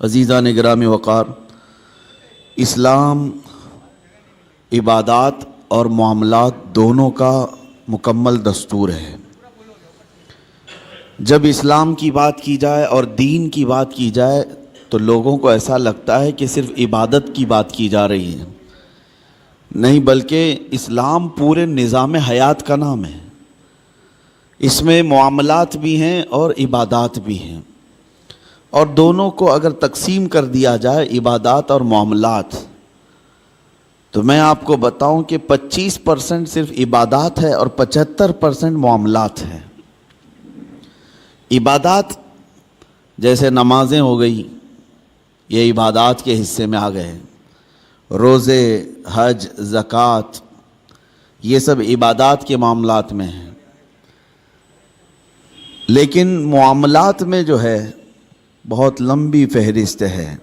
عزیزان گرامی وقار، اسلام عبادات اور معاملات دونوں کا مکمل دستور ہے۔ جب اسلام کی بات کی جائے اور دین کی بات کی جائے تو لوگوں کو ایسا لگتا ہے کہ صرف عبادت کی بات کی جا رہی ہے، نہیں بلکہ اسلام پورے نظام حیات کا نام ہے۔ اس میں معاملات بھی ہیں اور عبادات بھی ہیں، اور دونوں کو اگر تقسیم کر دیا جائے عبادات اور معاملات، تو میں آپ کو بتاؤں کہ 25% صرف عبادات ہے اور 75% معاملات ہیں۔ عبادات جیسے نمازیں ہو گئی، یہ عبادات کے حصے میں آ گئے، روزے، حج، زکوٰۃ، یہ سب عبادات کے معاملات میں ہیں۔ لیکن معاملات میں جو ہے بہت لمبی فہرست ہے۔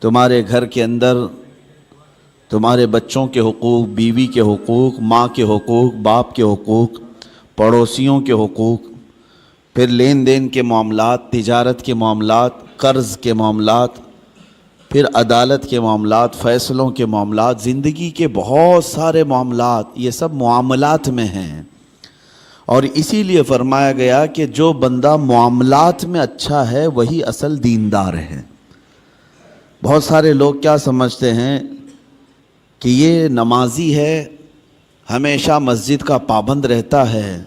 تمہارے گھر کے اندر تمہارے بچوں کے حقوق، بیوی کے حقوق، ماں کے حقوق، باپ کے حقوق، پڑوسیوں کے حقوق، پھر لین دین کے معاملات، تجارت کے معاملات، قرض کے معاملات، پھر عدالت کے معاملات، فیصلوں کے معاملات، زندگی کے بہت سارے معاملات، یہ سب معاملات میں ہیں۔ اور اسی لیے فرمایا گیا کہ جو بندہ معاملات میں اچھا ہے وہی اصل دیندار ہے۔ بہت سارے لوگ کیا سمجھتے ہیں کہ یہ نمازی ہے، ہمیشہ مسجد کا پابند رہتا ہے،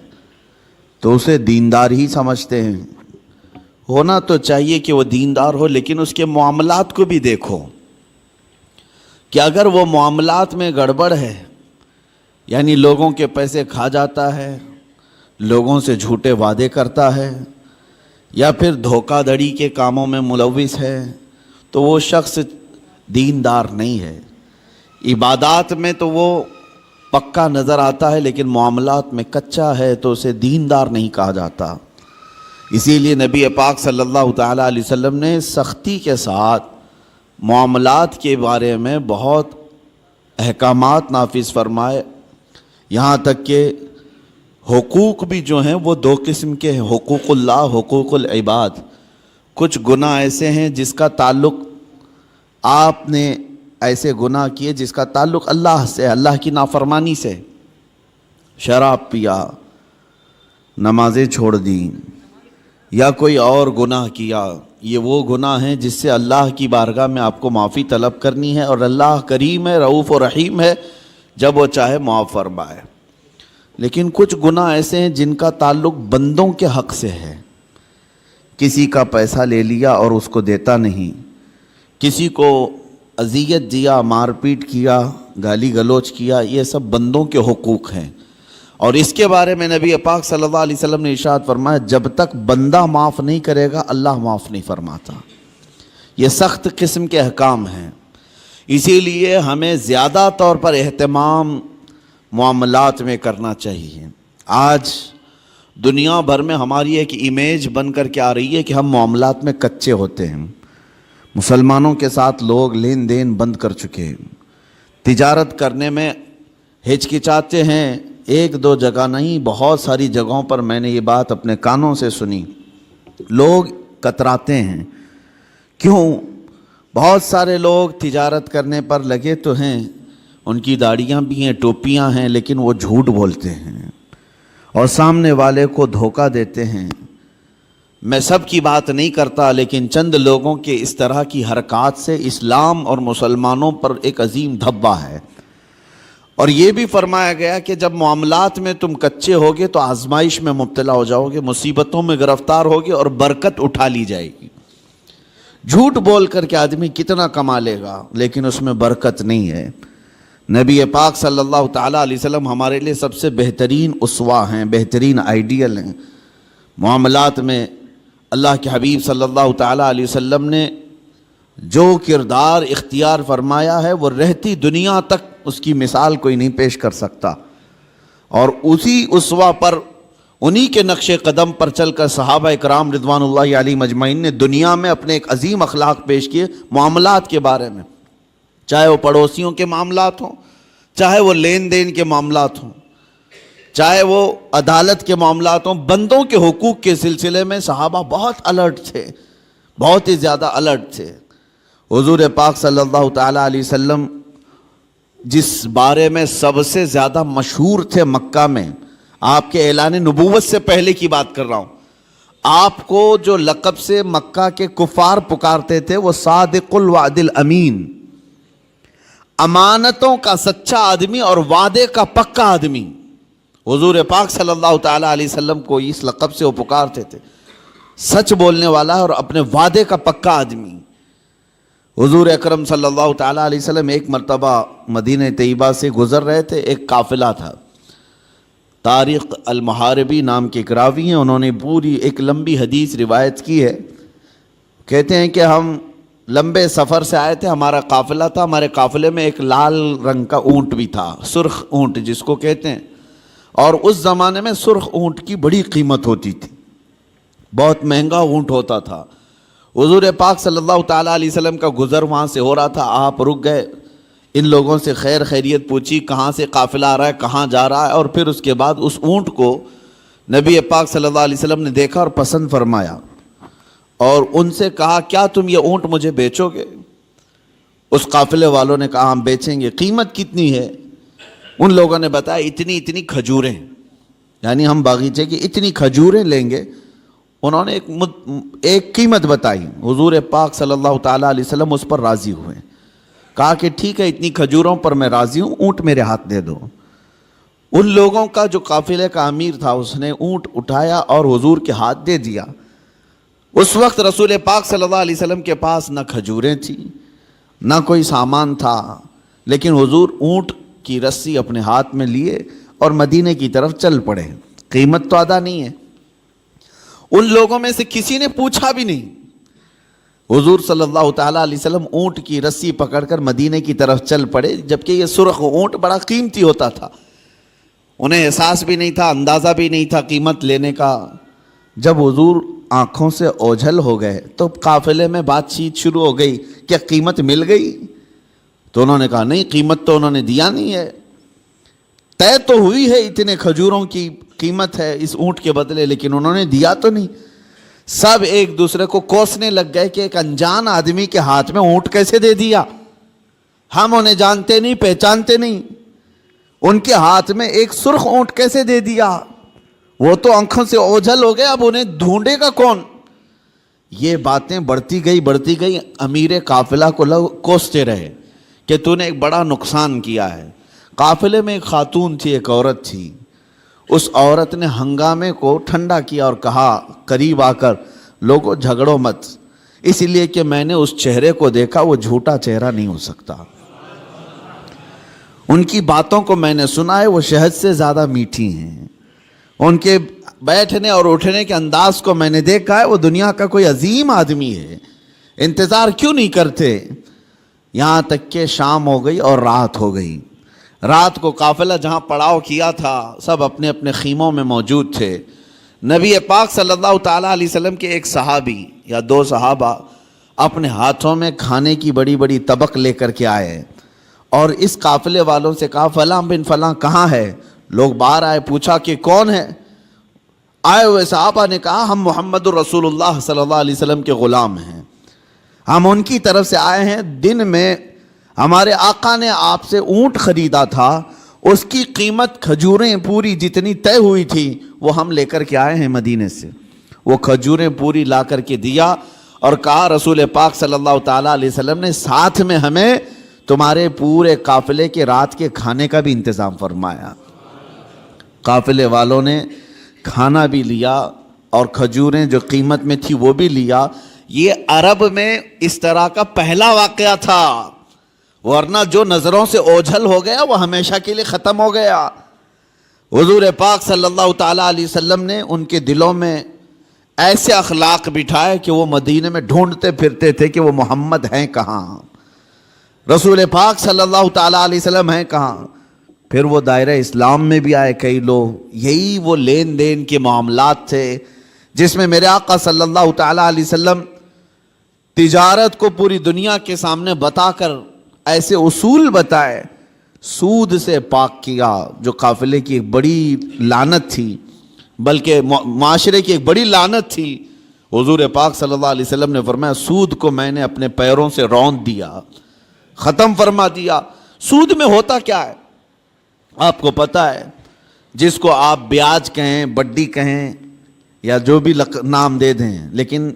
تو اسے دیندار ہی سمجھتے ہیں۔ ہونا تو چاہیے کہ وہ دیندار ہو، لیکن اس کے معاملات کو بھی دیکھو کہ اگر وہ معاملات میں گڑبڑ ہے، یعنی لوگوں کے پیسے کھا جاتا ہے، لوگوں سے جھوٹے وعدے کرتا ہے، یا پھر دھوکہ دھڑی کے کاموں میں ملوث ہے، تو وہ شخص دیندار نہیں ہے۔ عبادات میں تو وہ پکا نظر آتا ہے، لیکن معاملات میں کچا ہے تو اسے دیندار نہیں کہا جاتا۔ اسی لیے نبی پاک صلی اللہ تعالیٰ علیہ وسلم نے سختی کے ساتھ معاملات کے بارے میں بہت احکامات نافذ فرمائے، یہاں تک کہ حقوق بھی جو ہیں وہ دو قسم کے ہیں، حقوق اللہ، حقوق العباد۔ کچھ گناہ ایسے ہیں جس کا تعلق آپ نے ایسے گناہ کیے جس کا تعلق اللہ سے، اللہ کی نافرمانی سے، شراب پیا، نمازیں چھوڑ دیں، یا کوئی اور گناہ کیا، یہ وہ گناہ ہیں جس سے اللہ کی بارگاہ میں آپ کو معافی طلب کرنی ہے، اور اللہ کریم ہے، رؤوف و رحیم ہے، جب وہ چاہے معاف فرمائے۔ لیکن کچھ گناہ ایسے ہیں جن کا تعلق بندوں کے حق سے ہے۔ کسی کا پیسہ لے لیا اور اس کو دیتا نہیں، کسی کو اذیت دیا، مار پیٹ کیا، گالی گلوچ کیا، یہ سب بندوں کے حقوق ہیں۔ اور اس کے بارے میں نبی پاک صلی اللہ علیہ وسلم نے ارشاد فرمایا، جب تک بندہ معاف نہیں کرے گا اللہ معاف نہیں فرماتا۔ یہ سخت قسم کے احکام ہیں، اسی لیے ہمیں زیادہ طور پر اہتمام معاملات میں کرنا چاہیے۔ آج دنیا بھر میں ہماری ایک امیج بن کر کے آ رہی ہے کہ ہم معاملات میں کچے ہوتے ہیں۔ مسلمانوں کے ساتھ لوگ لین دین بند کر چکے ہیں، تجارت کرنے میں ہچکچاتے ہیں۔ ایک دو جگہ نہیں، بہت ساری جگہوں پر میں نے یہ بات اپنے کانوں سے سنی، لوگ کتراتے ہیں۔ کیوں؟ بہت سارے لوگ تجارت کرنے پر لگے تو ہیں، ان کی داڑیاں بھی ہیں، ٹوپیاں ہیں، لیکن وہ جھوٹ بولتے ہیں اور سامنے والے کو دھوکہ دیتے ہیں۔ میں سب کی بات نہیں کرتا، لیکن چند لوگوں کے اس طرح کی حرکات سے اسلام اور مسلمانوں پر ایک عظیم دھبہ ہے۔ اور یہ بھی فرمایا گیا کہ جب معاملات میں تم کچے ہوگے تو آزمائش میں مبتلا ہو جاؤ گے، مصیبتوں میں گرفتار ہوگے اور برکت اٹھا لی جائے گی۔ جھوٹ بول کر کے آدمی کتنا کما لے گا، لیکن اس میں برکت نہیں ہے۔ نبی پاک صلی اللہ تعالیٰ علیہ وسلم ہمارے لیے سب سے بہترین اسوہ ہیں، بہترین آئیڈیل ہیں۔ معاملات میں اللہ کے حبیب صلی اللہ تعالیٰ علیہ وسلم نے جو کردار اختیار فرمایا ہے وہ رہتی دنیا تک اس کی مثال کوئی نہیں پیش کر سکتا، اور اسی اسوہ پر، انہی کے نقش قدم پر چل کر صحابہ اکرام رضوان اللہ علیہم اجمعین نے دنیا میں اپنے ایک عظیم اخلاق پیش کیے معاملات کے بارے میں، چاہے وہ پڑوسیوں کے معاملات ہوں، چاہے وہ لین دین کے معاملات ہوں، چاہے وہ عدالت کے معاملات ہوں۔ بندوں کے حقوق کے سلسلے میں صحابہ بہت الرٹ تھے، بہت ہی زیادہ الرٹ تھے. حضور پاک صلی اللہ تعالیٰ علیہ وسلم جس بارے میں سب سے زیادہ مشہور تھے مکہ میں، آپ کے اعلان نبوت سے پہلے کی بات کر رہا ہوں، آپ کو جو لقب سے مکہ کے کفار پکارتے تھے وہ صادق الوعد الامین، امانتوں کا سچا آدمی اور وعدے کا پکا آدمی. حضور پاک صلی اللہ تعالیٰ علیہ وسلم کو اس لقب سے وہ پکارتے تھے، سچ بولنے والا اور اپنے وعدے کا پکا آدمی. حضور اکرم صلی اللہ تعالیٰ علیہ وسلم ایک مرتبہ مدینہ طیبہ سے گزر رہے تھے. ایک قافلہ تھا، طارق المحاربی نام کے ایک راوی ہیں، انہوں نے پوری ایک لمبی حدیث روایت کی ہے. کہتے ہیں کہ ہم لمبے سفر سے آئے تھے، ہمارا قافلہ تھا، ہمارے قافلے میں ایک لال رنگ کا اونٹ بھی تھا، سرخ اونٹ جس کو کہتے ہیں. اور اس زمانے میں سرخ اونٹ کی بڑی قیمت ہوتی تھی، بہت مہنگا اونٹ ہوتا تھا. حضور پاک صلی اللہ تعالیٰ علیہ وسلم کا گزر وہاں سے ہو رہا تھا. آپ رک گئے، ان لوگوں سے خیر خیریت پوچھی، کہاں سے قافلہ آ رہا ہے، کہاں جا رہا ہے. اور پھر اس کے بعد اس اونٹ کو نبی پاک صلی اللہ علیہ وسلم نے دیکھا اور پسند فرمایا اور ان سے کہا کیا تم یہ اونٹ مجھے بیچو گے؟ اس قافلے والوں نے کہا ہم بیچیں گے. قیمت کتنی ہے؟ ان لوگوں نے بتایا اتنی کھجوریں، یعنی ہم باغیچے کی اتنی کھجوریں لیں گے. انہوں نے ایک قیمت بتائی. حضور پاک صلی اللہ تعالیٰ علیہ وسلم اس پر راضی ہوئے، کہا کہ ٹھیک ہے اتنی کھجوروں پر میں راضی ہوں، اونٹ میرے ہاتھ دے دو. ان لوگوں کا جو قافلے کا امیر تھا اس نے اونٹ اٹھایا اور حضور کے ہاتھ دے دیا. اس وقت رسول پاک صلی اللہ علیہ وسلم کے پاس نہ کھجوریں تھیں نہ کوئی سامان تھا، لیکن حضور اونٹ کی رسی اپنے ہاتھ میں لیے اور مدینے کی طرف چل پڑے. قیمت تو ادا نہیں ہے. ان لوگوں میں سے کسی نے پوچھا بھی نہیں. حضور صلی اللہ تعالیٰ علیہ وسلم اونٹ کی رسی پکڑ کر مدینے کی طرف چل پڑے، جبکہ یہ سرخ اونٹ بڑا قیمتی ہوتا تھا. انہیں احساس بھی نہیں تھا، اندازہ بھی نہیں تھا قیمت لینے کا. جب حضور آنکھوں سے اوجھل ہو گئے تو قافلے میں بات چیت شروع ہو گئی، کیا قیمت مل گئی؟ تو انہوں نے کہا نہیں، قیمت تو انہوں نے دیا نہیں ہے. طے تو ہوئی ہے اتنے کھجوروں کی قیمت ہے اس اونٹ کے بدلے، لیکن انہوں نے دیا تو نہیں. سب ایک دوسرے کو کوسنے لگ گئے کہ ایک انجان آدمی کے ہاتھ میں اونٹ کیسے دے دیا، ہم انہیں جانتے نہیں پہچانتے نہیں، ان کے ہاتھ میں ایک سرخ اونٹ کیسے دے دیا؟ وہ تو آنکھوں سے اوجھل ہو گئے، اب انہیں ڈھونڈے گا کون؟ یہ باتیں بڑھتی گئی. امیر قافلہ کو لوگ کوستے رہے کہ تو نے ایک بڑا نقصان کیا ہے. قافلے میں ایک خاتون تھی، ایک عورت تھی. اس عورت نے ہنگامے کو ٹھنڈا کیا اور کہا قریب آ کر لوگوں جھگڑو مت، اس لیے کہ میں نے اس چہرے کو دیکھا، وہ جھوٹا چہرہ نہیں ہو سکتا. ان کی باتوں کو میں نے سنا ہے، وہ شہد سے زیادہ میٹھی ہیں. ان کے بیٹھنے اور اٹھنے کے انداز کو میں نے دیکھا ہے، وہ دنیا کا کوئی عظیم آدمی ہے. انتظار کیوں نہیں کرتے؟ یہاں تک کہ شام ہو گئی اور رات ہو گئی. رات کو قافلہ جہاں پڑاؤ کیا تھا سب اپنے اپنے خیموں میں موجود تھے. نبی پاک صلی اللہ تعالیٰ علیہ وسلم کے ایک صحابی یا دو صحابہ اپنے ہاتھوں میں کھانے کی بڑی بڑی طبق لے کر کے آئے اور اس قافلے والوں سے کہا فلاں بن فلاں کہاں ہے؟ لوگ باہر آئے، پوچھا کہ کون ہے؟ آئے ہوئے صحابہ نے کہا ہم محمد الرسول اللہ صلی اللہ علیہ وسلم کے غلام ہیں، ہم ان کی طرف سے آئے ہیں. دن میں ہمارے آقا نے آپ سے اونٹ خریدا تھا، اس کی قیمت کھجوریں پوری جتنی طے ہوئی تھی وہ ہم لے کر کے آئے ہیں مدینے سے. وہ کھجوریں پوری لا کر کے دیا اور کہا رسول پاک صلی اللہ تعالیٰ علیہ وسلم نے ساتھ میں ہمیں تمہارے پورے قافلے کے رات کے کھانے کا بھی انتظام فرمایا. قافلے والوں نے کھانا بھی لیا اور کھجوریں جو قیمت میں تھی وہ بھی لیا. یہ عرب میں اس طرح کا پہلا واقعہ تھا، ورنہ جو نظروں سے اوجھل ہو گیا وہ ہمیشہ کے لیے ختم ہو گیا. حضور پاک صلی اللہ تعالیٰ علیہ وسلم نے ان کے دلوں میں ایسے اخلاق بٹھائے کہ وہ مدینے میں ڈھونڈتے پھرتے تھے کہ وہ محمد ہیں کہاں، رسول پاک صلی اللہ تعالیٰ علیہ وسلم ہیں کہاں. پھر وہ دائرہ اسلام میں بھی آئے کئی لوگ. یہی وہ لین دین کے معاملات تھے جس میں میرے آقا صلی اللہ تعالیٰ علیہ وسلم تجارت کو پوری دنیا کے سامنے بتا کر ایسے اصول بتائے. سود سے پاک کیا جو قافلے کی ایک بڑی لعنت تھی، بلکہ معاشرے کی ایک بڑی لعنت تھی. حضور پاک صلی اللہ علیہ وسلم نے فرمایا سود کو میں نے اپنے پیروں سے روند دیا، ختم فرما دیا۔ سود میں ہوتا کیا ہے آپ کو پتہ ہے؟ جس کو آپ بیاج کہیں، بڈی کہیں، یا جو بھی نام دے دیں، لیکن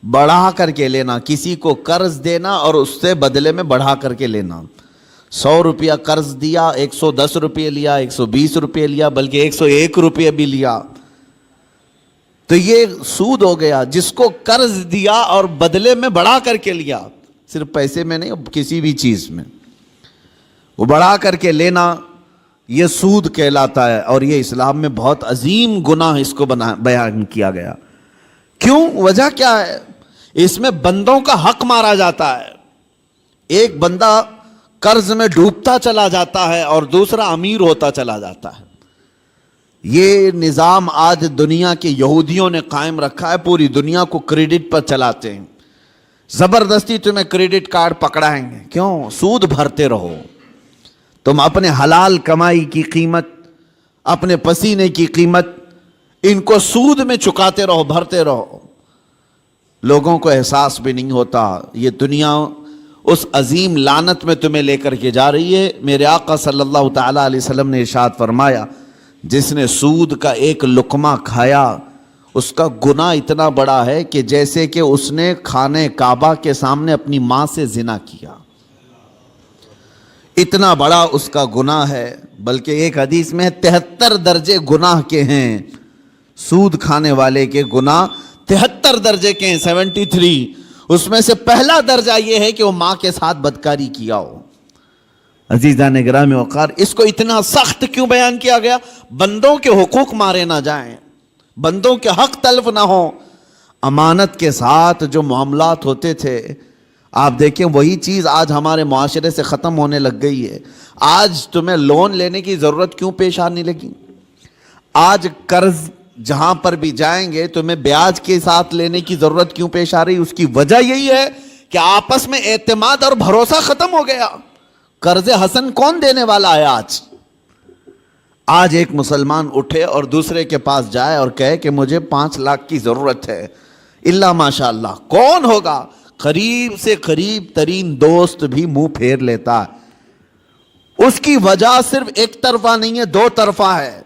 بڑھا کر کے لینا، کسی کو قرض دینا اور اس سے بدلے میں بڑھا کر کے لینا۔ 100 روپیہ قرض دیا، 110 روپے لیا، 120 روپے لیا، بلکہ 101 روپے بھی لیا، تو یہ سود ہو گیا۔ جس کو قرض دیا اور بدلے میں بڑھا کر کے لیا، صرف پیسے میں نہیں، کسی بھی چیز میں وہ بڑھا کر کے لینا، یہ سود کہلاتا ہے، اور یہ اسلام میں بہت عظیم گناہ اس کو بیان کیا گیا۔ کیوں؟ وجہ کیا ہے؟ اس میں بندوں کا حق مارا جاتا ہے۔ ایک بندہ قرض میں ڈوبتا چلا جاتا ہے اور دوسرا امیر ہوتا چلا جاتا ہے۔ یہ نظام آج دنیا کے یہودیوں نے قائم رکھا ہے، پوری دنیا کو کریڈٹ پر چلاتے ہیں۔ زبردستی تمہیں کریڈٹ کارڈ پکڑائیں گے، کیوں؟ سود بھرتے رہو، تم اپنے حلال کمائی کی قیمت، اپنے پسینے کی قیمت ان کو سود میں چکاتے رہو، بھرتے رہو۔ لوگوں کو احساس بھی نہیں ہوتا، یہ دنیا اس عظیم لعنت میں تمہیں لے کر کے جا رہی ہے۔ میرے آقا صلی اللہ تعالیٰ علیہ وسلم نے ارشاد فرمایا، جس نے سود کا ایک لقمہ کھایا اس کا گناہ اتنا بڑا ہے کہ جیسے کہ اس نے خانہ کعبہ کے سامنے اپنی ماں سے زنا کیا، اتنا بڑا اس کا گناہ ہے۔ بلکہ ایک حدیث میں 73 درجے گناہ کے ہیں، سود کھانے والے کے گناہ 73 درجے کے ہیں، 73۔ اس میں سے پہلا درجہ یہ ہے کہ وہ ماں کے ساتھ بدکاری کیا ہو۔ عزیزان گرامی وقار، اس کو اتنا سخت کیوں بیان کیا گیا؟ بندوں کے حقوق مارے نہ جائیں، بندوں کے حق تلف نہ ہوں۔ امانت کے ساتھ جو معاملات ہوتے تھے، آپ دیکھیں وہی چیز آج ہمارے معاشرے سے ختم ہونے لگ گئی ہے۔ آج تمہیں لون لینے کی ضرورت کیوں پیش آنے لگی؟ آج قرض جہاں پر بھی جائیں گے تمہیں بیاج کے ساتھ لینے کی ضرورت کیوں پیش آ رہی؟ اس کی وجہ یہی ہے کہ آپس میں اعتماد اور بھروسہ ختم ہو گیا۔ قرض حسن کون دینے والا ہے آج ایک مسلمان اٹھے اور دوسرے کے پاس جائے اور کہے کہ مجھے 5 لاکھ کی ضرورت ہے، اللہ ماشاء اللہ، کون ہوگا؟ قریب سے قریب ترین دوست بھی منہ پھیر لیتا ہے۔ اس کی وجہ صرف ایک طرفہ نہیں ہے، 2 طرفہ ہے۔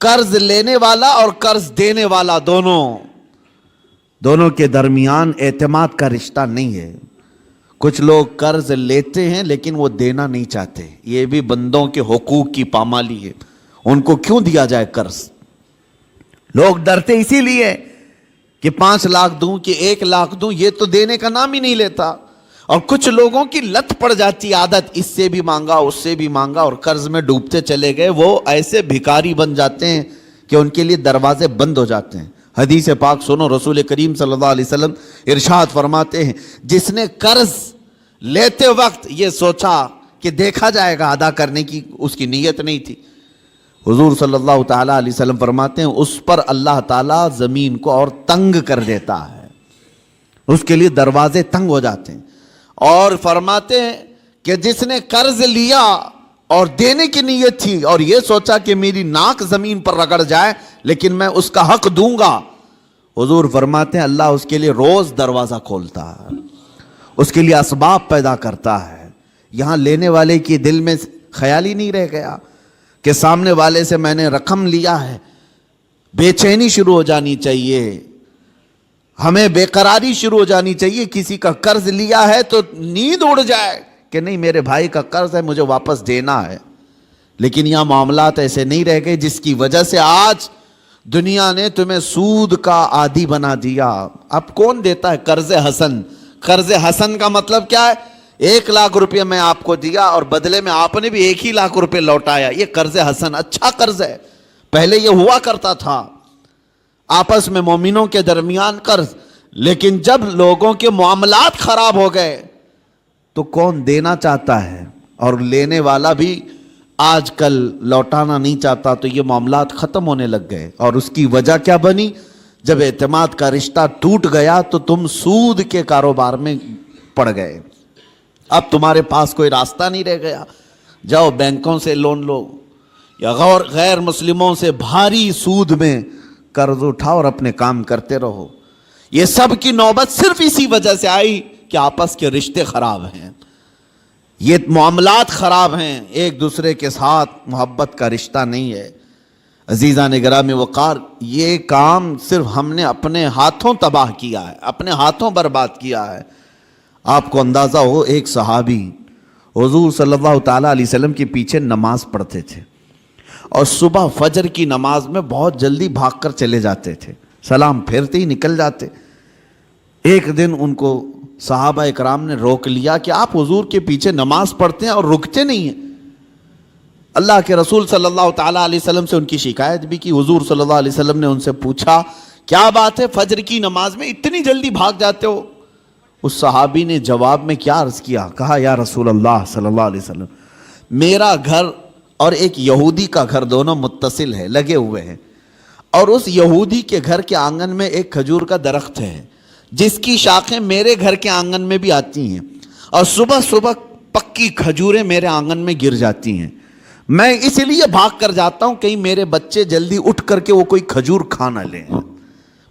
قرض لینے والا اور قرض دینے والا دونوں کے درمیان اعتماد کا رشتہ نہیں ہے۔ کچھ لوگ قرض لیتے ہیں لیکن وہ دینا نہیں چاہتے، یہ بھی بندوں کے حقوق کی پامالی ہے۔ ان کو کیوں دیا جائے قرض؟ لوگ ڈرتے اسی لیے کہ 5 لاکھ دوں کہ 1 لاکھ دوں، یہ تو دینے کا نام ہی نہیں لیتا۔ اور کچھ لوگوں کی لت پڑ جاتی عادت، اس سے بھی مانگا اس سے بھی مانگا اور قرض میں ڈوبتے چلے گئے، وہ ایسے بھکاری بن جاتے ہیں کہ ان کے لیے دروازے بند ہو جاتے ہیں۔ حدیث پاک سنو، رسول کریم صلی اللہ علیہ وسلم ارشاد فرماتے ہیں، جس نے قرض لیتے وقت یہ سوچا کہ دیکھا جائے گا، ادا کرنے کی اس کی نیت نہیں تھی، حضور صلی اللہ تعالیٰ علیہ وسلم فرماتے ہیں اس پر اللہ تعالیٰ زمین کو اور تنگ کر دیتا ہے، اس کے لیے دروازے تنگ ہو جاتے ہیں۔ اور فرماتے ہیں کہ جس نے قرض لیا اور دینے کی نیت تھی اور یہ سوچا کہ میری ناک زمین پر رگڑ جائے لیکن میں اس کا حق دوں گا، حضور فرماتے ہیں اللہ اس کے لیے روز دروازہ کھولتا ہے، اس کے لیے اسباب پیدا کرتا ہے۔ یہاں لینے والے کی دل میں خیال ہی نہیں رہ گیا کہ سامنے والے سے میں نے رقم لیا ہے، بے چینی شروع ہو جانی چاہیے، ہمیں بے قراری شروع ہو جانی چاہیے۔ کسی کا قرض لیا ہے تو نیند اڑ جائے کہ نہیں میرے بھائی کا قرض ہے، مجھے واپس دینا ہے۔ لیکن یہاں معاملات ایسے نہیں رہ گئے، جس کی وجہ سے آج دنیا نے تمہیں سود کا عادی بنا دیا۔ اب کون دیتا ہے قرض حسن؟ قرض حسن کا مطلب کیا ہے؟ 1 لاکھ روپے میں آپ کو دیا اور بدلے میں آپ نے بھی 1 ہی لاکھ روپے لوٹایا، یہ قرض حسن اچھا قرض ہے۔ پہلے یہ ہوا کرتا تھا آپس میں مومنوں کے درمیان قرض، لیکن جب لوگوں کے معاملات خراب ہو گئے تو کون دینا چاہتا ہے اور لینے والا بھی آج کل لوٹانا نہیں چاہتا، تو یہ معاملات ختم ہونے لگ گئے۔ اور اس کی وجہ کیا بنی؟ جب اعتماد کا رشتہ ٹوٹ گیا تو تم سود کے کاروبار میں پڑ گئے، اب تمہارے پاس کوئی راستہ نہیں رہ گیا، جاؤ بینکوں سے لون لو یا غیر مسلموں سے بھاری سود میں قرض اٹھاؤ اور اپنے کام کرتے رہو۔ یہ سب کی نوبت صرف اسی وجہ سے آئی کہ آپس کے رشتے خراب ہیں، یہ معاملات خراب ہیں، ایک دوسرے کے ساتھ محبت کا رشتہ نہیں ہے۔ عزیزان گرامی وقار، یہ کام صرف ہم نے اپنے ہاتھوں تباہ کیا ہے، اپنے ہاتھوں برباد کیا ہے۔ آپ کو اندازہ ہو، ایک صحابی حضور صلی اللہ تعالیٰ علیہ وسلم کے پیچھے نماز پڑھتے تھے اور صبح فجر کی نماز میں بہت جلدی بھاگ کر چلے جاتے تھے، سلام پھیرتے ہی نکل جاتے۔ ایک دن ان کو صحابہ اکرام نے روک لیا کہ آپ حضور کے پیچھے نماز پڑھتے ہیں اور رکتے نہیں ہیں۔ اللہ کے رسول صلی اللہ تعالیٰ علیہ وسلم سے ان کی شکایت بھی کی۔ حضور صلی اللہ علیہ وسلم نے ان سے پوچھا، کیا بات ہے فجر کی نماز میں اتنی جلدی بھاگ جاتے ہو؟ اس صحابی نے جواب میں کیا عرض کیا، کہا یا رسول اللہ صلی اللہ علیہ وسلم، میرا گھر اور ایک یہودی کا گھر دونوں متصل ہے، لگے ہوئے ہیں، اور اس یہودی کے گھر کے آنگن میں ایک کھجور کا درخت ہے جس کی شاخیں میرے گھر کے آنگن میں بھی آتی ہیں، اور صبح صبح پکی کھجوریں میرے آنگن میں گر جاتی ہیں۔ میں اس لیے بھاگ کر جاتا ہوں کہیں میرے بچے جلدی اٹھ کر کے وہ کوئی کھجور کھا نہ لیں۔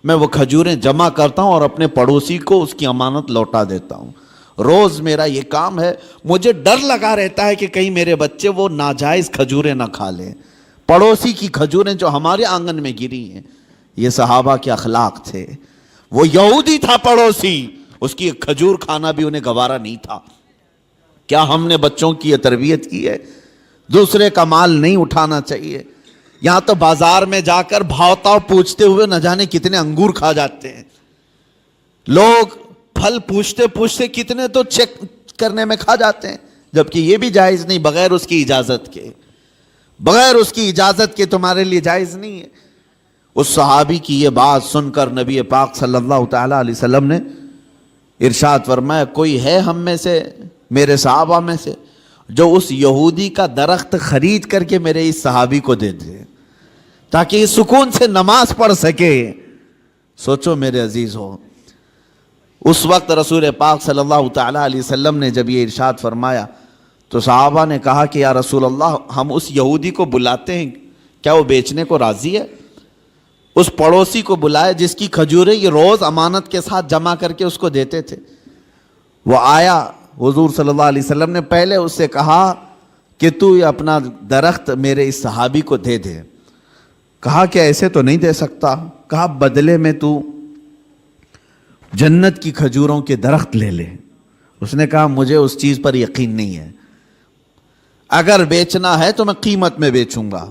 میں وہ کھجوریں جمع کرتا ہوں اور اپنے پڑوسی کو اس کی امانت لوٹا دیتا ہوں۔ روز میرا یہ کام ہے، مجھے ڈر لگا رہتا ہے کہ کہیں میرے بچے وہ ناجائز کھجوریں نہ کھا لیں، پڑوسی کی کھجوریں جو ہمارے آنگن میں گری ہیں۔ یہ صحابہ کے اخلاق تھے۔ وہ یہودی تھا پڑوسی، اس کی ایک کھجور کھانا بھی انہیں گوارا نہیں تھا۔ کیا ہم نے بچوں کی یہ تربیت کی ہے؟ دوسرے کا مال نہیں اٹھانا چاہیے۔ یہاں تو بازار میں جا کر بھاؤ تاؤ پوچھتے ہوئے نہ جانے کتنے انگور کھا جاتے ہیں لوگ، پھل پوچھتے پوچھتے کتنے تو چیک کرنے میں کھا جاتے ہیں، جبکہ یہ بھی جائز نہیں، بغیر اس کی اجازت کے، بغیر اس کی اجازت کے تمہارے لیے جائز نہیں ہے۔ اس صحابی کی یہ بات سن کر نبی پاک صلی اللہ تعالیٰ علیہ وسلم نے ارشاد فرمایا، کوئی ہے ہم میں سے، میرے صحابہ میں سے، جو اس یہودی کا درخت خرید کر کے میرے اس صحابی کو دے دے تاکہ یہ سکون سے نماز پڑھ سکے۔ سوچو میرے عزیز ہو، اس وقت رسول پاک صلی اللہ تعالیٰ علیہ وسلم نے جب یہ ارشاد فرمایا تو صحابہ نے کہا کہ یا رسول اللہ، ہم اس یہودی کو بلاتے ہیں، کیا وہ بیچنے کو راضی ہے؟ اس پڑوسی کو بلائے جس کی کھجوریں یہ روز امانت کے ساتھ جمع کر کے اس کو دیتے تھے۔ وہ آیا، حضور صلی اللہ علیہ وسلم نے پہلے اس سے کہا کہ تو یہ اپنا درخت میرے اس صحابی کو دے دے۔ کہا کہ ایسے تو نہیں دے سکتا۔ کہا بدلے میں تو جنت کی کھجوروں کے درخت لے لے۔ اس نے کہا مجھے اس چیز پر یقین نہیں ہے، اگر بیچنا ہے تو میں قیمت میں بیچوں گا،